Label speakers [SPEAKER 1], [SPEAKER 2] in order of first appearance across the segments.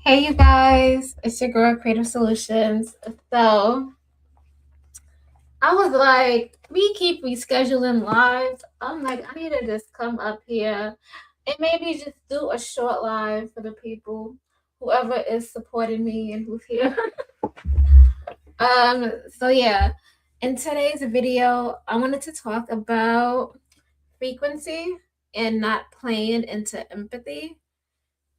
[SPEAKER 1] Hey, you guys, it's your girl, Creative Solutions. So, I was like, we keep rescheduling lives. I'm like, I need to just come up here and maybe just do a short live for the people, whoever is supporting me and who's here. so yeah, in today's video, I wanted to talk about frequency and not playing into empathy.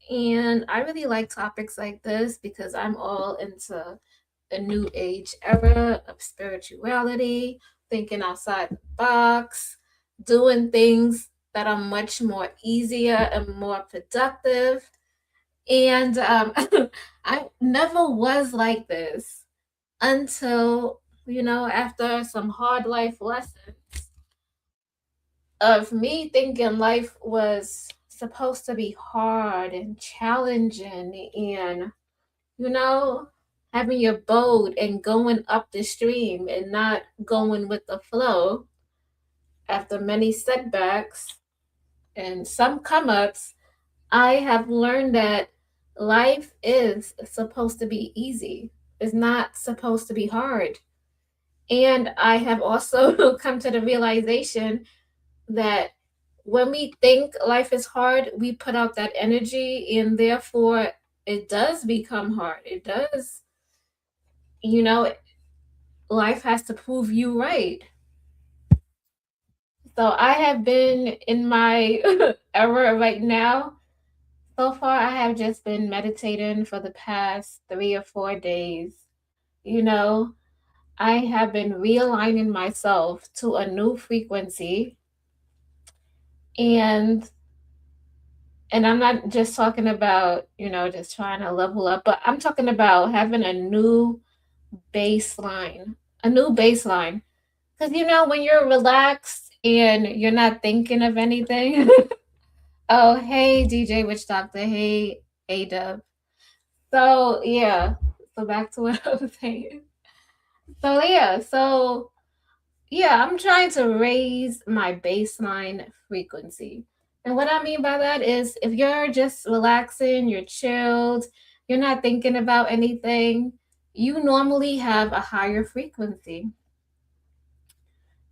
[SPEAKER 1] And I really like topics like this because I'm all into a new age era of spirituality, thinking outside the box, doing things that are much more easier and more productive. And I never was like this until, after some hard life lessons of me thinking life was supposed to be hard and challenging and you know, having your boat and going up the stream and not going with the flow after many setbacks and some come ups, I have learned that life is supposed to be easy. It's not supposed to be hard. And I have also come to the realization that when we think life is hard, we put out that energy and therefore it does become hard. It does, you know, life has to prove you right. So I have been in my era right now. So far, I have just been meditating for the past 3 or 4 days. You know, I have been realigning myself to a new frequency, and I'm not just talking about just trying to level up, but I'm talking about having baseline, a new baseline. Because when you're relaxed and you're not thinking of anything. Oh, hey, DJ Witch Doctor. Hey, A-Dub. So, yeah. So, back to what I was saying. So, I'm trying to raise my baseline frequency. And what I mean by that is if you're just relaxing, you're chilled, you're not thinking about anything, you normally have a higher frequency.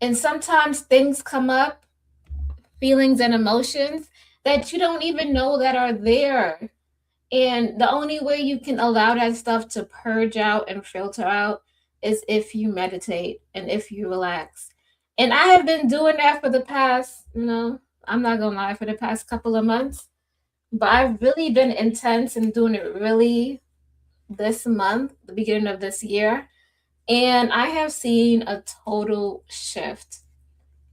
[SPEAKER 1] And sometimes things come up, feelings and emotions that you don't even know that are there. And the only way you can allow that stuff to purge out and filter out is if you meditate and if you relax. And I have been doing that for the past, I'm not gonna lie, for the past couple of months. But I've really been intense and doing it really this month, the beginning of this year. And I have seen a total shift.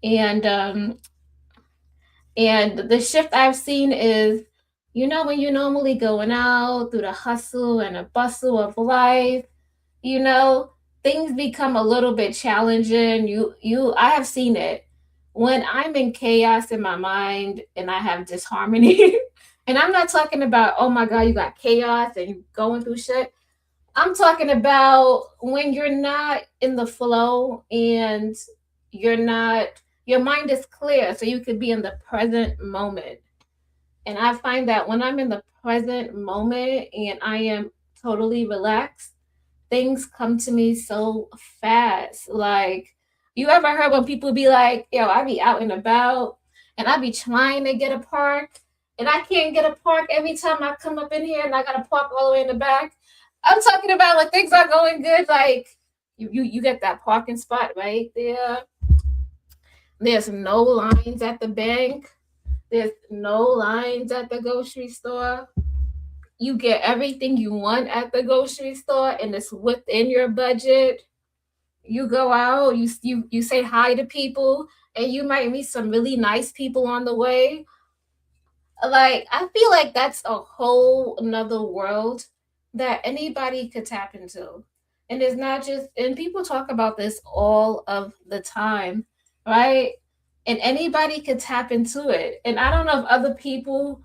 [SPEAKER 1] And the shift I've seen is, when you're normally going out through the hustle and the bustle of life, you know, things become a little bit challenging. I have seen it when I'm in chaos in my mind and I have disharmony. And I'm not talking about, oh my God, you got chaos and you're going through shit. I'm talking about when you're not in the flow and you're not, your mind is clear, so you could be in the present moment. And I find that when I'm in the present moment and I am totally relaxed, things come to me so fast. Like, you ever heard when people be like, yo, I be out and about and I be trying to get a park and I can't get a park every time I come up in here and I got to park all the way in the back? I'm talking about like things are going good. Like, you get that parking spot right there. There's no lines at the bank. There's no lines at the grocery store. You get everything you want at the grocery store and it's within your budget. You go out, you say hi to people, and you might meet some really nice people on the way. Like, I feel like that's a whole another world that anybody could tap into. And it's not just, and people talk about this all of the time, right? And anybody could tap into it. And I don't know if other people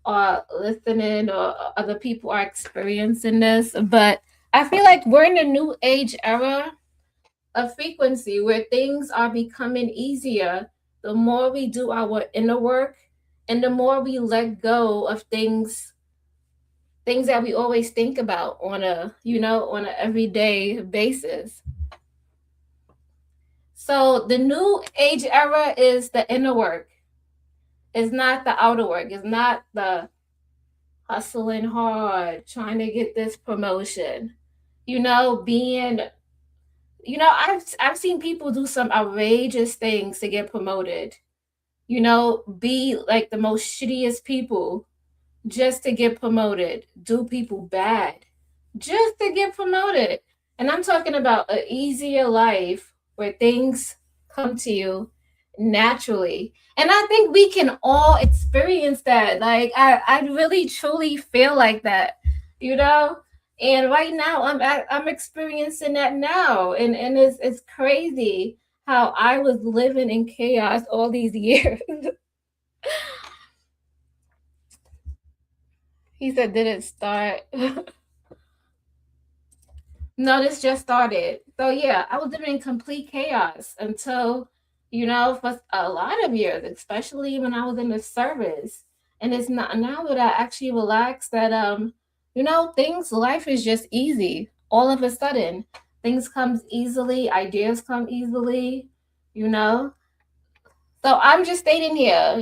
[SPEAKER 1] are listening or other people are experiencing this, but I feel like we're in a new age era of frequency where things are becoming easier the more we do our inner work and the more we let go of things things that we always think about on a, on an everyday basis. So the new age era is the inner work. It's not the outer work. It's not the hustling hard, trying to get this promotion. Being, I've seen people do some outrageous things to get promoted. Be like the most shittiest people just to get promoted, do people bad just to get promoted. And I'm talking about an easier life where things come to you naturally. And I think we can all experience that. Like I really truly feel like that, you know? And right now I'm experiencing that now. And it's crazy how I was living in chaos all these years. He said, did it start? No, this just started. So yeah, I was living in complete chaos until, for a lot of years, especially when I was in the service. And it's not now that I actually relaxed that life is just easy. All of a sudden, things comes easily, ideas come easily, you know. So I'm just stating here,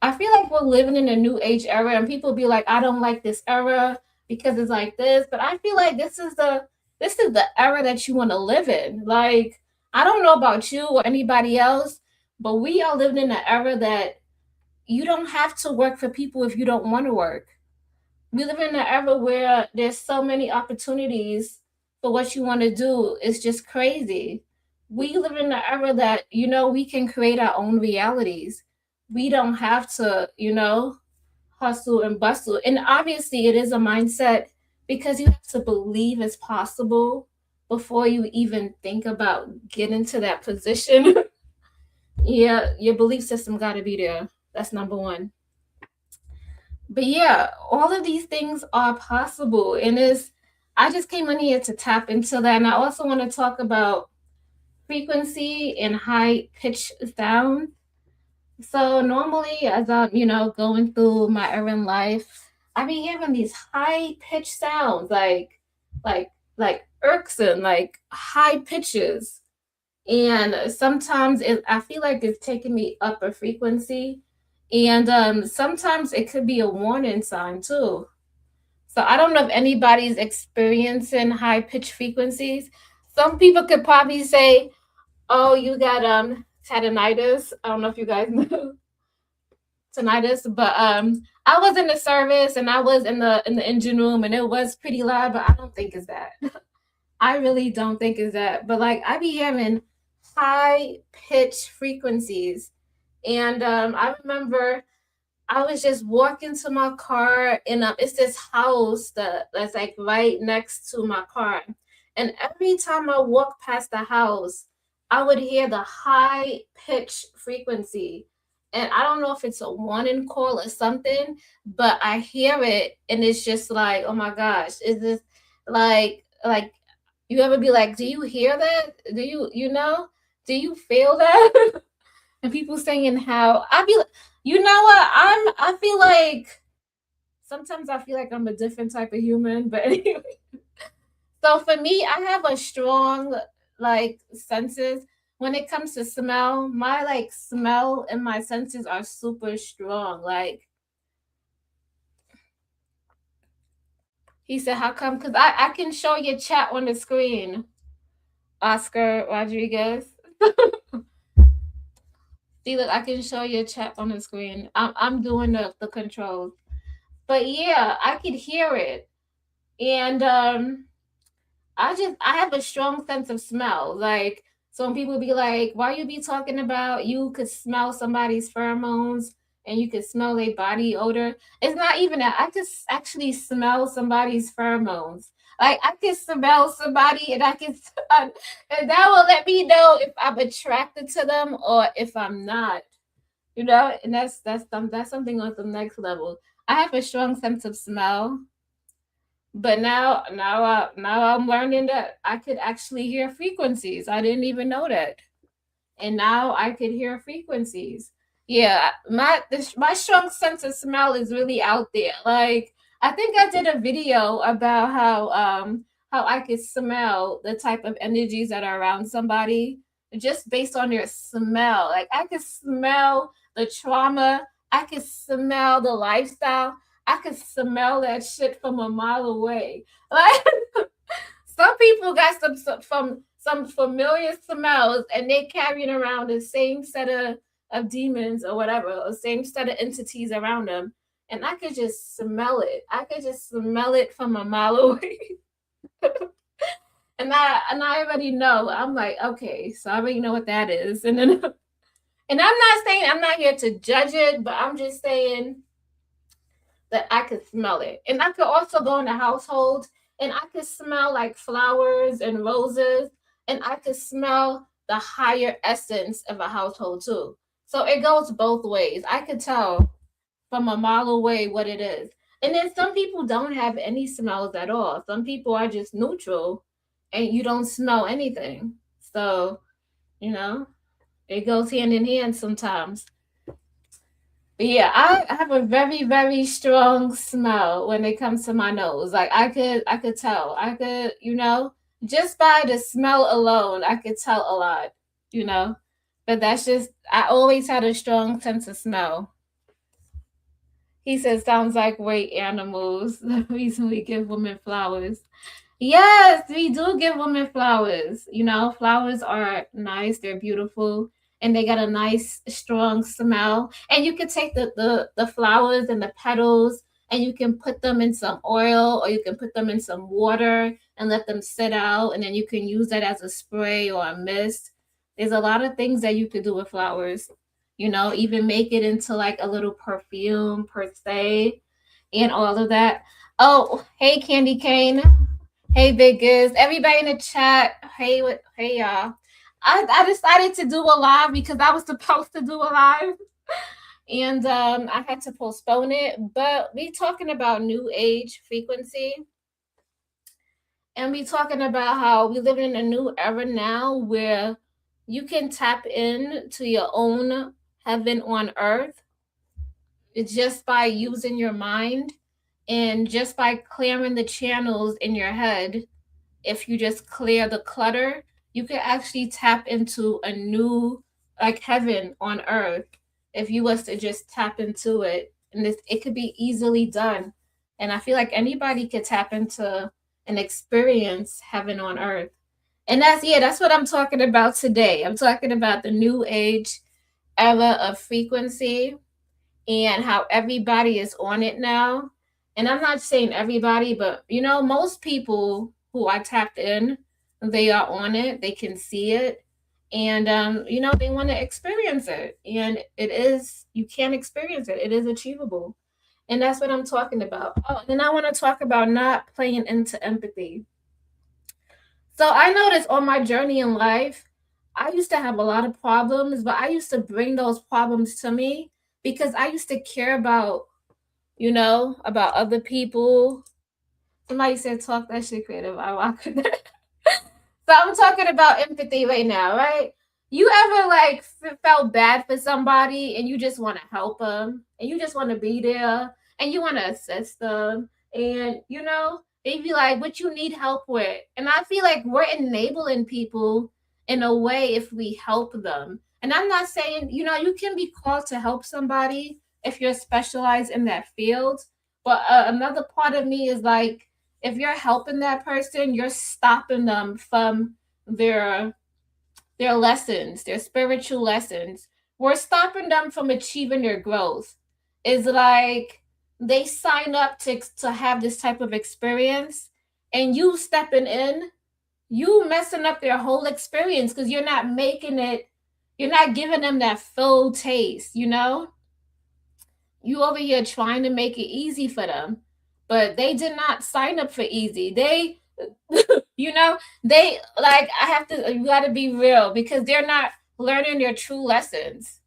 [SPEAKER 1] I feel like we're living in a new age era, and people be like, I don't like this era because it's like this, but I feel like this is the era that you want to live in. Like, I don't know about you or anybody else, but we are living in an era that you don't have to work for people if you don't want to work. We live in an era where there's so many opportunities for what you want to do. It's just crazy. We live in an era that, we can create our own realities. We don't have to, hustle and bustle. And obviously, it is a mindset because you have to believe it's possible before you even think about getting to that position. Yeah, your belief system got to be there. That's number one. But yeah, all of these things are possible. And I just came on here to tap into that. And I also want to talk about frequency and high pitch sound. So normally as I'm, going through my urban life, I be hearing these high pitch sounds like like irksome, like high pitches. And sometimes I feel like it's taking me up a frequency. And sometimes it could be a warning sign too. So I don't know if anybody's experiencing high pitch frequencies. Some people could probably say, "Oh, you got tinnitus." I don't know if you guys know tinnitus, but I was in the service and I was in the engine room and it was pretty loud, but I don't think it's that. I really don't think it's that. But like I be having high pitch frequencies, and I remember I was just walking to my car, and it's this house that's like right next to my car. And every time I walk past the house, I would hear the high pitch frequency. And I don't know if it's a warning call or something, but I hear it, and it's just like, oh my gosh, is this like you ever be like, do you hear that? Do you feel that? And people saying how I be like, you know what? I feel like sometimes I feel like I'm a different type of human, but anyway. So for me, I have a strong like senses when it comes to smell. My like smell and my senses are super strong. Like he said, how come? Because I can show your chat on the screen, Oscar Rodriguez. See, look, I can show you a chat on the screen. I'm doing the controls. But yeah, I could hear it. And I have a strong sense of smell. Like so when people be like, why you be talking about you could smell somebody's pheromones and you could smell their body odor? It's not even that. I just actually smell somebody's pheromones. Like I can smell somebody and I can and that will let me know if I'm attracted to them or if I'm not. And that's something on the next level. I have a strong sense of smell, but now I'm learning that I could actually hear frequencies. I didn't even know that, and now I could hear frequencies. Yeah, my strong sense of smell is really out there. Like I think I did a video about how I could smell the type of energies that are around somebody just based on their smell. Like I could smell the trauma, I could smell the lifestyle, I could smell that shit from a mile away. Like some people got from some familiar smells and they carrying around the same set of demons or whatever, or same set of entities around them. And I could just smell it. I could just smell it from a mile away. And I already know. I'm like, okay, so I already know what that is. And then and I'm not saying I'm not here to judge it, but I'm just saying that I could smell it. And I could also go in the household and I could smell like flowers and roses, and I could smell the higher essence of a household too. So it goes both ways. I could tell from a mile away what it is. And then some people don't have any smells at all. Some people are just neutral and you don't smell anything. So, you know, it goes hand in hand sometimes. But yeah, I have a very, very strong smell when it comes to my nose. Like I could tell. I could, just by the smell alone, I could tell a lot, you know. But that's just I always had a strong sense of smell. He says sounds like weight animals. The reason we give women flowers. Yes, we do give women flowers. Flowers are nice, they're beautiful, and they got a nice, strong smell. And you can take the flowers and the petals and you can put them in some oil or you can put them in some water and let them sit out. And then you can use that as a spray or a mist. There's a lot of things that you could do with flowers. Even make it into like a little perfume per se and all of that. Oh, hey, Candy Cane. Hey, Big Giz. Everybody in the chat. Hey, y'all. I decided to do a live because I was supposed to do a live, and I had to postpone it. But we talking about new age frequency, and we talking about how we live in a new era now where you can tap in to your own heaven on earth just by using your mind and just by clearing the channels in your head. If you just clear the clutter, you can actually tap into a new like heaven on earth if you was to just tap into it. And it could be easily done. And I feel like anybody could tap into and experience heaven on earth. And that's what I'm talking about today. I'm talking about the new age era of frequency and how everybody is on it now. And I'm not saying everybody, but most people who I tapped in, they are on it, they can see it, and they want to experience it. And you can experience it, it is achievable. And that's what I'm talking about. Oh, then I want to talk about not playing into empathy. So I noticed on my journey in life, I used to have a lot of problems, but I used to bring those problems to me because I used to care about other people. Somebody said talk that shit creative. I rock with that. So I'm talking about empathy right now, right? You ever like felt bad for somebody and you just want to help them and you just want to be there and you want to assist them and they be like, what you need help with? And I feel like we're enabling people in a way if we help them. And I'm not saying, you can be called to help somebody if you're specialized in that field. But another part of me is like, if you're helping that person, you're stopping them from their their lessons, their spiritual lessons. We're stopping them from achieving their growth. It's like they sign up to have this type of experience, and you stepping in, you messing up their whole experience because you're not making it, you're not giving them that full taste, you over here trying to make it easy for them, but they did not sign up for easy. They they like, I have to, you got to be real because they're not learning their true lessons.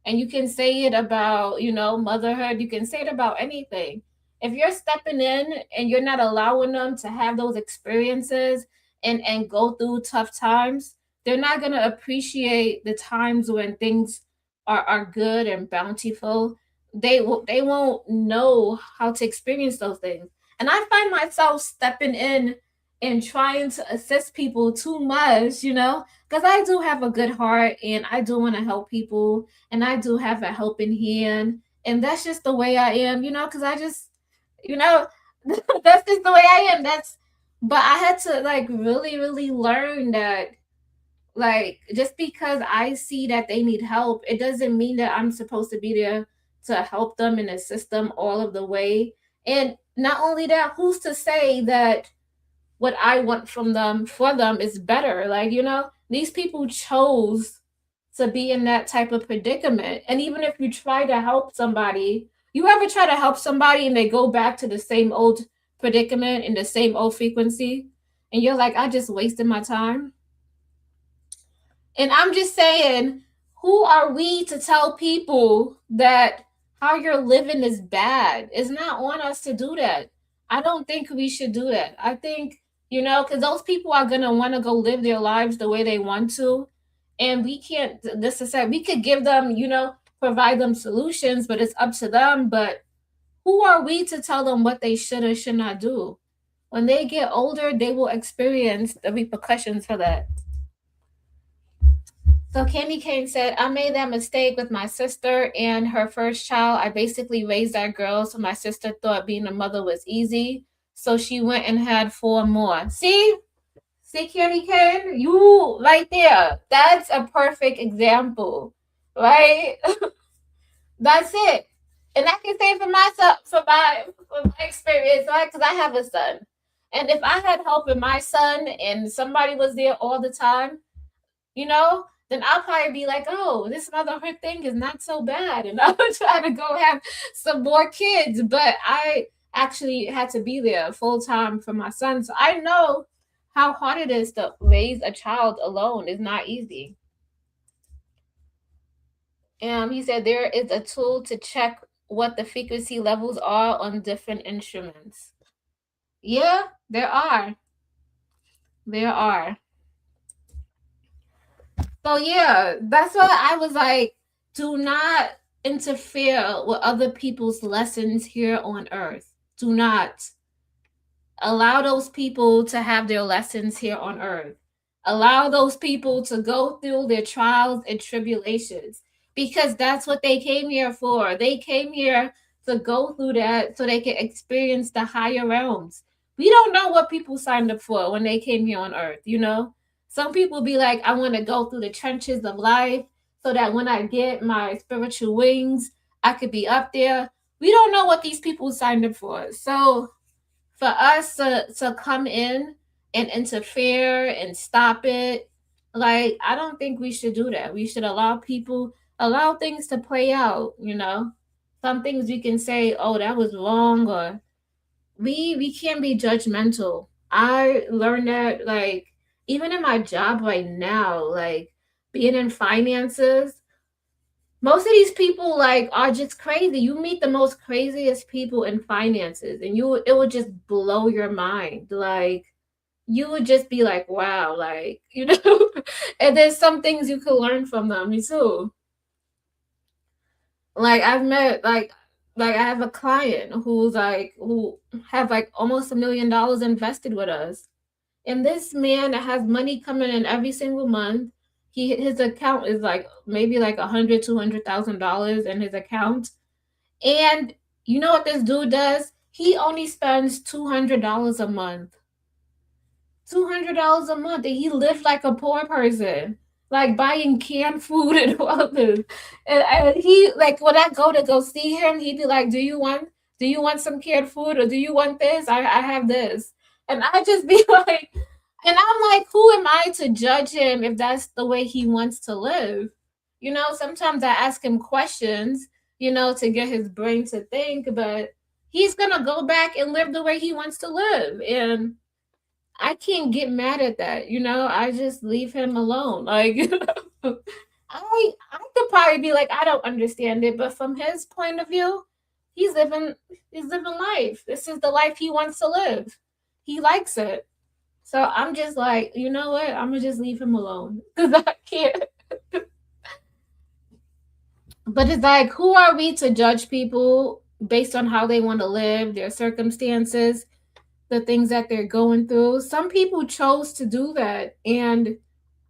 [SPEAKER 1] And you can say it about motherhood, you can say it about anything. If you're stepping in and you're not allowing them to have those experiences and go through tough times, they're not going to appreciate the times when things are good and bountiful. they won't know how to experience those things. And I find myself stepping in and trying to assist people too much, because I do have a good heart and I do want to help people and I do have a helping hand. And that's just the way I am, because I just, you know, that's just the way I am. But I had to like really, really learn that, like, just because I see that they need help, it doesn't mean that I'm supposed to be there to help them and assist them all of the way. And not only that, who's to say that what I want from them for them is better? Like, these people chose to be in that type of predicament. And even if you try to help somebody, you ever try to help somebody and they go back to the same old predicament in the same old frequency? And you're like, I just wasted my time. And I'm just saying, who are we to tell people that how you're living is bad? It's not on us to do that. I don't think we should do that. I think, because those people are going to want to go live their lives the way they want to. And we can't necessarily, we could give them, provide them solutions, but it's up to them. But who are we to tell them what they should or should not do? When they get older, they will experience the repercussions for that. So Candy Cane said, I made that mistake with my sister and her first child. I basically raised that girl, so my sister thought being a mother was easy. So she went and had four more. See, Candy Cane? You right there. That's a perfect example. Right? That's it. And I can say for myself, for my experience, right? Because I have a son. And if I had help with my son and somebody was there all the time, then I'll probably be like, oh, this motherhood thing is not so bad. And I'll try to go have some more kids. But I actually had to be there full time for my son. So I know how hard it is to raise a child alone. It's not easy. He said there is a tool to check what the frequency levels are on different instruments. Yeah, there are. There are. So yeah, that's why I was like, do not interfere with other people's lessons here on earth. Do not allow those people to have their lessons here on earth. Allow those people to go through their trials and tribulations because that's what they came here for. They came here to go through that so they can experience the higher realms. We don't know what people signed up for when they came here on earth. Some people be like, I want to go through the trenches of life so that when I get my spiritual wings, I could be up there. We don't know what these people signed up for. So for us to come in and interfere and stop it, like, I don't think we should do that. We should allow things to play out. Some things we can say, oh, that was wrong, or we can't be judgmental. I learned that, like, even in my job right now, like being in finances, most of these people like are just crazy. You meet the most craziest people in finances and it would just blow your mind. Like, you would just be like, wow, like, and there's some things you could learn from them too. Like, I've met like I have a client who have like almost $1 million invested with us. And this man has money coming in every single month. His account is like maybe like 200,000 in his account. And you know what this dude does? He only spends $200 a month. $200 a month, and he lived like a poor person, like buying canned food and all this. And he, like, when I go see him, he'd be like, "Do you want some canned food, or do you want this? I have this." And I just be like, and I'm like, who am I to judge him if that's the way he wants to live? Sometimes I ask him questions, to get his brain to think, but he's gonna go back and live the way he wants to live. And I can't get mad at that. I just leave him alone. Like, I could probably be like, I don't understand it, but from his point of view, he's living he's living life. This is the life he wants to live. He likes it. So I'm just like, you know what? I'm gonna just leave him alone because I can't. But it's like, who are we to judge people based on how they want to live, their circumstances, the things that they're going through? Some people chose to do that, and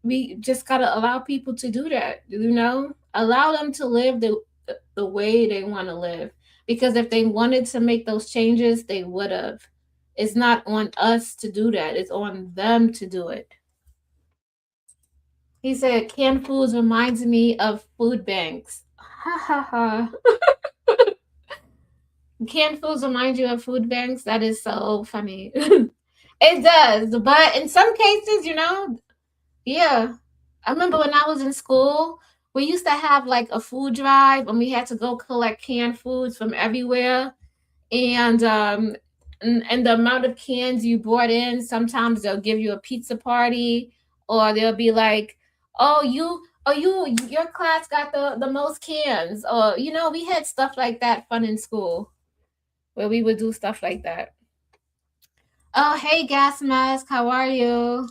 [SPEAKER 1] we just got to allow people to do that, allow them to live the way they want to live, because if they wanted to make those changes, they would have. It's not on us to do that, it's on them to do it. He said canned foods reminds me of food banks. Ha ha ha. Canned foods remind you of food banks? That is so funny. It does, but in some cases, yeah. I remember when I was in school, we used to have like a food drive, and we had to go collect canned foods from everywhere. And the amount of cans you brought in, sometimes they'll give you a pizza party, or they'll be like, "Oh, your class got the most cans," or we had stuff like that fun in school where we would do stuff like that. Oh, hey, gas mask, how are you?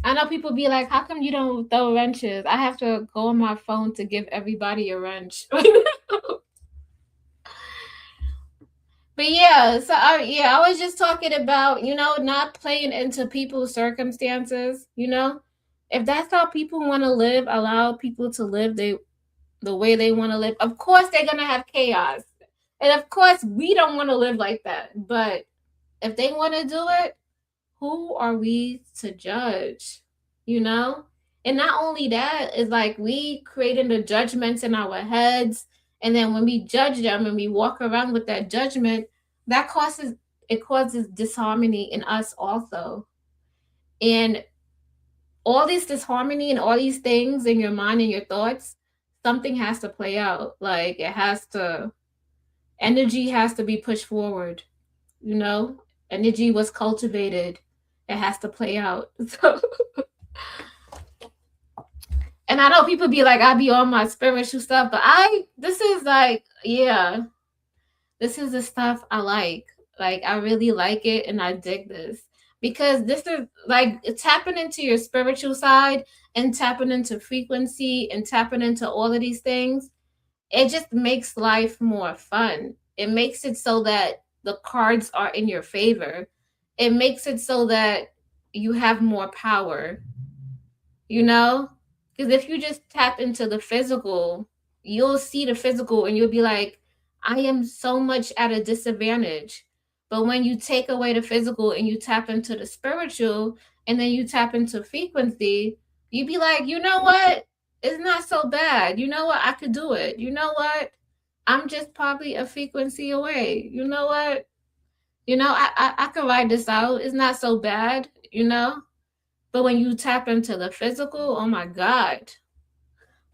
[SPEAKER 1] I know people be like, how come you don't throw wrenches? I have to go on my phone to give everybody a wrench. But yeah, so I was just talking about, not playing into people's circumstances, If that's how people want to live, allow people to live the way they want to live. Of course they're going to have chaos. And of course we don't want to live like that. But if they want to do it, who are we to judge? You know? And not only that, is like we creating the judgments in our heads, and then when we judge them and we walk around with that judgment, that causes disharmony in us also. And all this disharmony and all these things in your mind and your thoughts, something has to play out. Like energy has to be pushed forward, you know? Energy was cultivated. It has to play out. So, and I know people be like, I be on my spiritual stuff, but this is like, yeah, this is the stuff I like. Like, I really like it, and I dig this because this is like tapping into your spiritual side and tapping into frequency and tapping into all of these things. It just makes life more fun. It makes it so that the cards are in your favor. It makes it so that you have more power, you know? Because if you just tap into the physical, you'll see the physical and you'll be like, I am so much at a disadvantage. But when you take away the physical and you tap into the spiritual and then you tap into frequency, you'd be like, you know what? It's not so bad. You know what? I could do it. You know what? I'm just probably a frequency away. You know what? I can ride this out. It's not so bad. But when you tap into the physical, oh my God.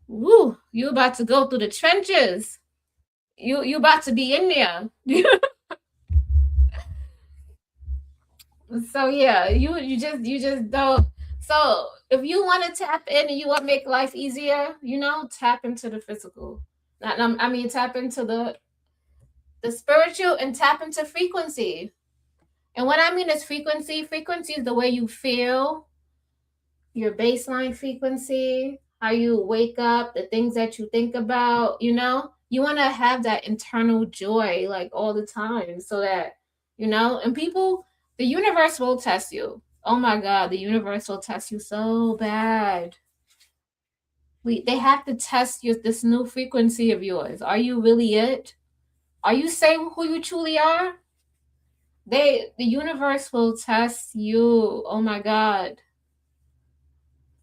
[SPEAKER 1] Woo, you about to go through the trenches. You about to be in there. So yeah, you just don't. So if you want to tap in and you want to make life easier, tap into the physical. I mean, tap into the spiritual and tap into frequency. And what I mean is frequency. Frequency is the way you feel, your baseline frequency, how you wake up, the things that you think about, You want to have that internal joy like all the time so that, and people, the universe will test you. Oh my God, the universe will test you so bad. They have to test this new frequency of yours. Are you really it? Are you saying who you truly are? The universe will test you. Oh my God.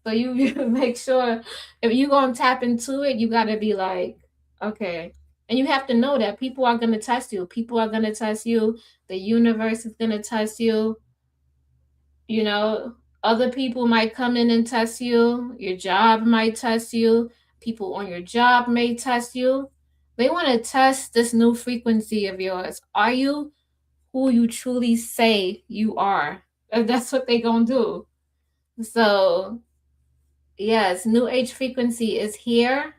[SPEAKER 1] So you make sure if you gonna tap into it, you gotta be like, okay. And you have to know that people are gonna test you. People are gonna test you. The universe is gonna test you. You know, other people might come in and test you. Your job might test you. People on your job may test you. They want to test this new frequency of yours. Are you who you truly say you are? That's what they gonna do. So yes, new age frequency is here,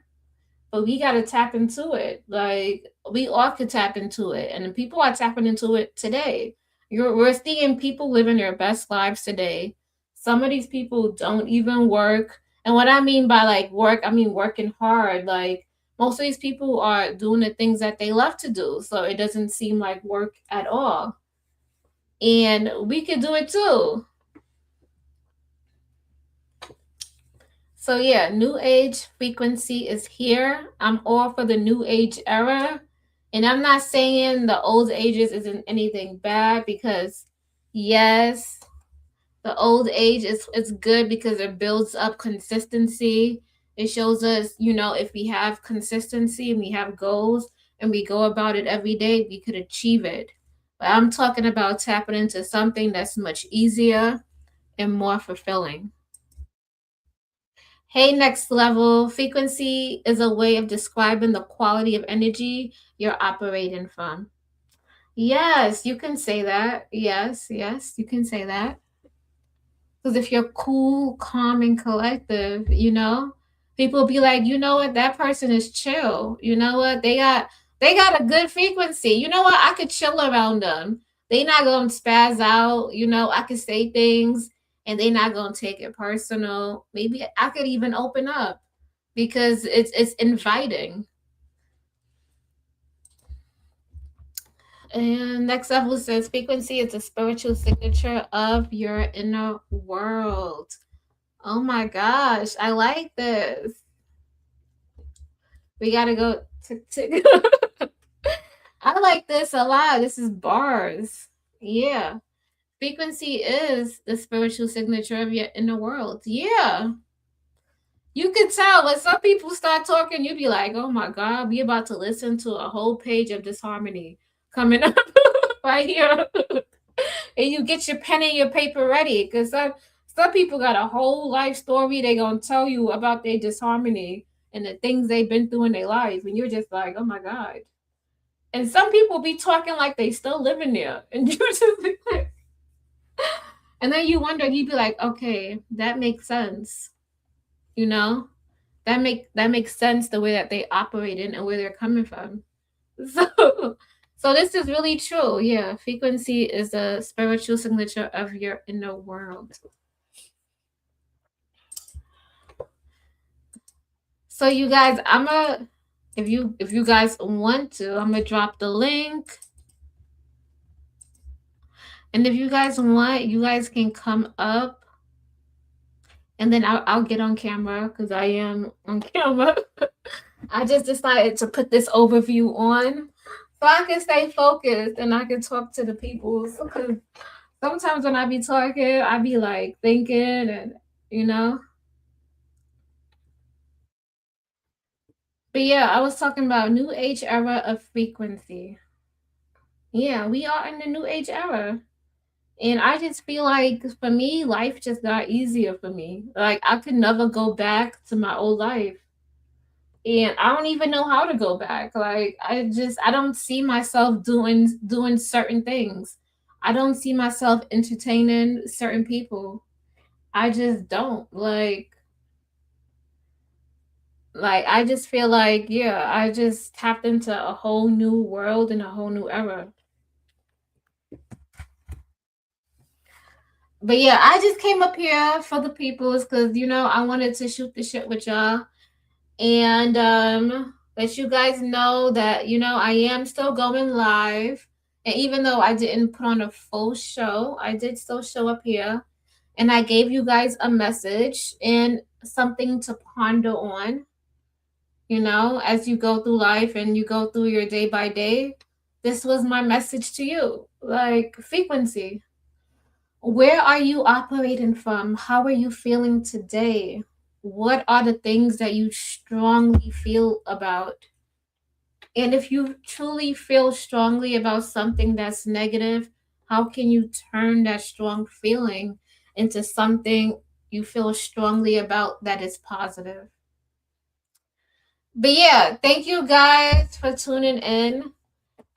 [SPEAKER 1] but we got to tap into it. Like we all could tap into it, and people are tapping into it today. We're seeing people living their best lives today. Some of these people don't even work, And what I mean by like work, I mean working hard. Like most of these people are doing the things that they love to do. So it doesn't seem like work at all. And we could do it too. So yeah, new age frequency is here. I'm all for the new age era. And I'm not saying the old ages isn't anything bad because yes, the old age is good because it builds up consistency. It shows us, if we have consistency and we have goals and we go about it every day, we could achieve it. But I'm talking about tapping into something that's much easier and more fulfilling. Hey, next level. Frequency is a way of describing the quality of energy you're operating from. Yes, you can say that. Yes, yes, you can say that. Because if you're cool, calm, and collective, people be like, you know what, that person is chill. You know what, they got a good frequency. You know what, I could chill around them. They not gonna spaz out. I could say things, and they not gonna take it personal. Maybe I could even open up because it's inviting. And next level says frequency is a spiritual signature of your inner world. Oh my gosh, I like this. We gotta go to I like this a lot. This is bars. Yeah. Frequency is the spiritual signature of your inner world. Yeah. You can tell when some people start talking, you be like, oh my God, we about to listen to a whole page of disharmony coming up right here. And you get your pen and your paper ready because some people got a whole life story they gonna tell you about their disharmony and the things they've been through in their lives, and you're just like, oh my God. And some people be talking like they still living there, and you just be like, and then you wonder, you be like, okay, that makes sense, you know, that makes sense the way that they operate in and where they're coming from. So, so this is really true. Yeah, frequency is a spiritual signature of your inner world. So you guys, if you guys want to, I'm gonna drop the link. And if you guys want, you guys can come up and then I'll get on camera because I am on camera. I just decided to put this overview on so I can stay focused and I can talk to the people. Because sometimes when I be talking, I be like thinking and you know. But yeah, I was talking about new age era of frequency. Yeah, we are in the new age era. And I just feel like for me, life just got easier for me. Like I could never go back to my old life. And I don't even know how to go back. Like I don't see myself doing certain things. I don't see myself entertaining certain people. I just don't. Like I just feel like yeah, I just tapped into a whole new world and a whole new era. But yeah, I just came up here for the peoples because I wanted to shoot the shit with y'all and let you guys know that I am still going live. And even though I didn't put on a full show, I did still show up here and I gave you guys a message and something to ponder on, as you go through life and you go through your day by day. This was my message to you, like frequency. Where are you operating from? How are you feeling today? What are the things that you strongly feel about? And if you truly feel strongly about something that's negative, how can you turn that strong feeling into something you feel strongly about that is positive? But yeah, thank you guys for tuning in.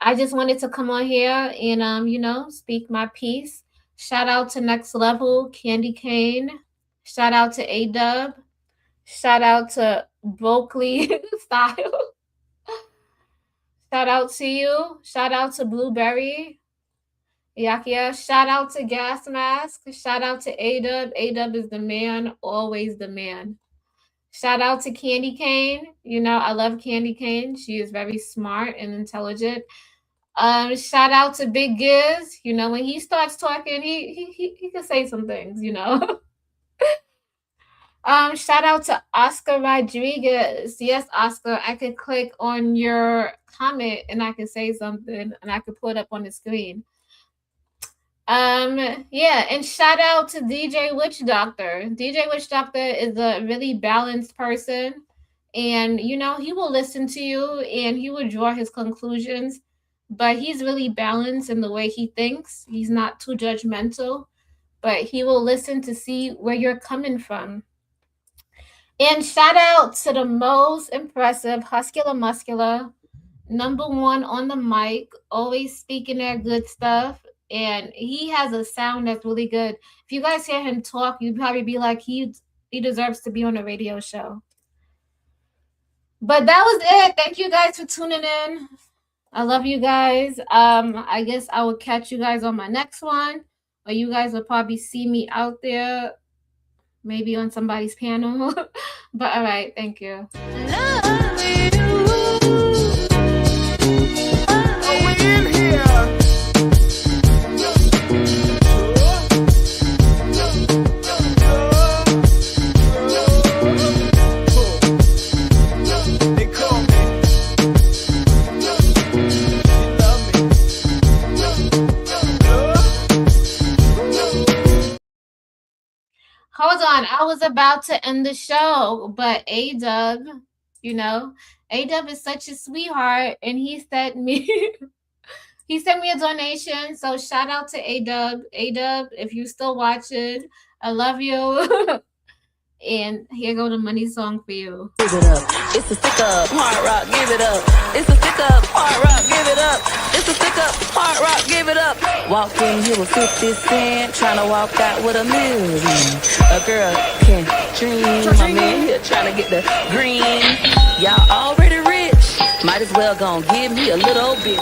[SPEAKER 1] I just wanted to come on here and speak my piece. Shout out to Next Level, Candy Cane. Shout out to A Dub. Shout out to Broccoli Style. Shout out to you. Shout out to Blueberry. Yakia. Shout out to Gas Mask. Shout out to A Dub. A Dub is the man, always the man. Shout out to Candy Cane. You know, I love Candy Cane. She is very smart and intelligent. Shout out to Big Giz. You know, when he starts talking, he can say some things, you know. Shout out to Oscar Rodriguez. Yes, Oscar, I could click on your comment and I can say something and I could put it up on the screen. Yeah, and shout out to DJ Witch Doctor. DJ Witch Doctor is a really balanced person, and you know, he will listen to you and he will draw his conclusions, but he's really balanced in the way he thinks. He's not too judgmental, but he will listen to see where you're coming from. And shout out to the most impressive Huscular Muscular, #1 on the mic, always speaking that good stuff. And he has a sound that's really good. If you guys hear him talk, you'd probably be like, he deserves to be on a radio show. But that was it. Thank you guys for tuning in. I love you guys. I guess I will catch you guys on my next one, or you guys will probably see me out there, maybe on somebody's panel. But all right, thank you. Hold on, I was about to end the show, but A-Dub, you know, A-Dub is such a sweetheart, and he sent me he sent me a donation. So shout out to A-Dub. A-Dub, if you still watching, I love you. And here go the money song for you.
[SPEAKER 2] Give it up. It's a stick up, hard rock, give it up. It's a stick up, hard rock, give it up. It's a stick up, hard rock, give it up. Walked in here with 50 cents, trying to walk out with $1 million. A girl can dream. My man here trying to get the green. Y'all already rich, might as well gon' give me a little bit.